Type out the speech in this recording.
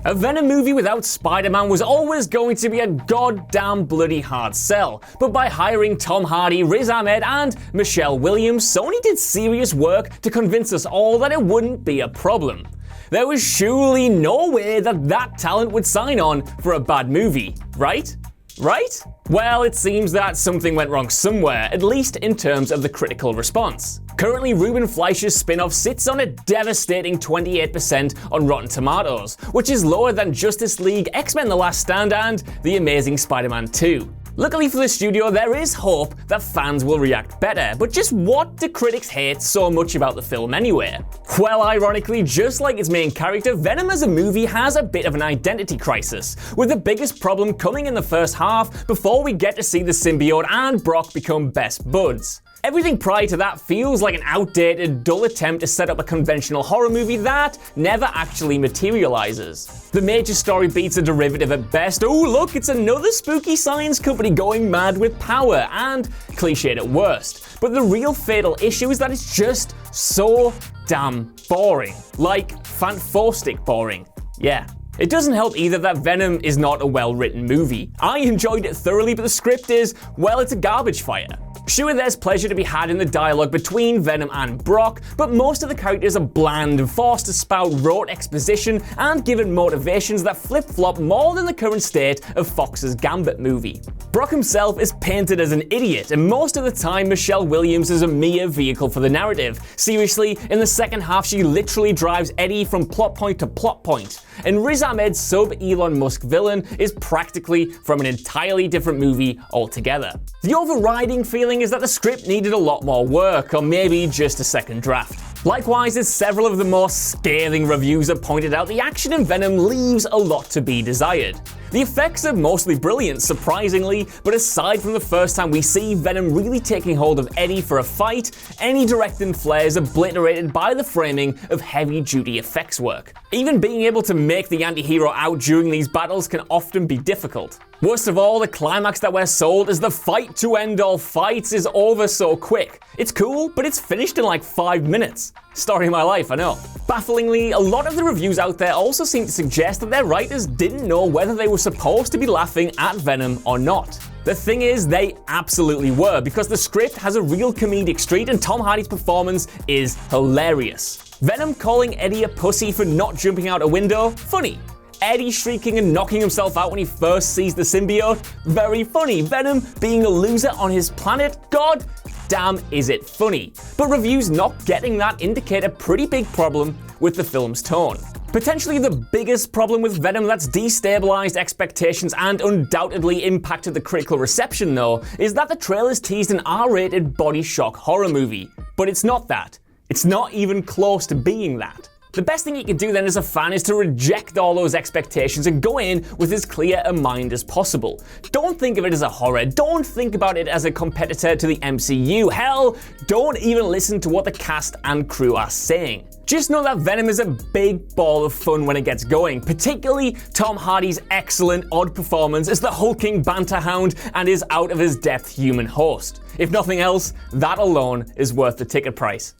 A Venom movie without Spider-Man was always going to be a goddamn bloody hard sell, but by hiring Tom Hardy, Riz Ahmed and Michelle Williams, Sony did serious work to convince us all that it wouldn't be a problem. There was surely no way that that talent would sign on for a bad movie, right? Right? Well, it seems that something went wrong somewhere, at least in terms of the critical response. Currently, Ruben Fleischer's spin-off sits on a devastating 28% on Rotten Tomatoes, which is lower than Justice League, X-Men The Last Stand, and The Amazing Spider-Man 2. Luckily for the studio, there is hope that fans will react better, but just what do critics hate so much about the film anyway? Well, ironically, just like its main character, Venom as a movie has a bit of an identity crisis, with the biggest problem coming in the first half before we get to see the symbiote and Brock become best buds. Everything prior to that feels like an outdated, dull attempt to set up a conventional horror movie that never actually materializes. The major story beats are derivative at best. Oh look, it's another spooky science company going mad with power, and cliched at worst. But the real fatal issue is that it's just so damn boring. Like, fantastic boring. Yeah. It doesn't help either that Venom is not a well-written movie. I enjoyed it thoroughly, but the script is, well, it's a garbage fire. Sure, there's pleasure to be had in the dialogue between Venom and Brock, but most of the characters are bland and forced to spout rote exposition and given motivations that flip-flop more than the current state of Fox's Gambit movie. Brock himself is painted as an idiot, and most of the time Michelle Williams is a mere vehicle for the narrative. Seriously, in the second half she literally drives Eddie from plot point to plot point. And Riz Ahmed's sub-Elon Musk villain is practically from an entirely different movie altogether. The overriding feeling is that the script needed a lot more work, or maybe just a second draft. Likewise, as several of the more scathing reviews have pointed out, the action in Venom leaves a lot to be desired. The effects are mostly brilliant, surprisingly, but aside from the first time we see Venom really taking hold of Eddie for a fight, any directing flair is obliterated by the framing of heavy-duty effects work. Even being able to make the anti-hero out during these battles can often be difficult. Worst of all, the climax that we're sold as the fight to end all fights is over so quick. It's cool, but it's finished in like 5 minutes. Story of my life, I know. Bafflingly, a lot of the reviews out there also seem to suggest that their writers didn't know whether they were supposed to be laughing at Venom or not. The thing is, they absolutely were, because the script has a real comedic streak and Tom Hardy's performance is hilarious. Venom calling Eddie a pussy for not jumping out a window? Funny. Eddie shrieking and knocking himself out when he first sees the symbiote? Very funny. Venom being a loser on his planet? God damn, is it funny. But reviews not getting that indicate a pretty big problem with the film's tone. Potentially the biggest problem with Venom that's destabilized expectations and undoubtedly impacted the critical reception, though, is that the trailers teased an R-rated body shock horror movie. But it's not that. It's not even close to being that. The best thing you can do then as a fan is to reject all those expectations and go in with as clear a mind as possible. Don't think of it as a horror. Don't think about it as a competitor to the MCU. Hell, don't even listen to what the cast and crew are saying. Just know that Venom is a big ball of fun when it gets going, particularly Tom Hardy's excellent odd performance as the hulking banter hound and his out-of-his-depth human host. If nothing else, that alone is worth the ticket price.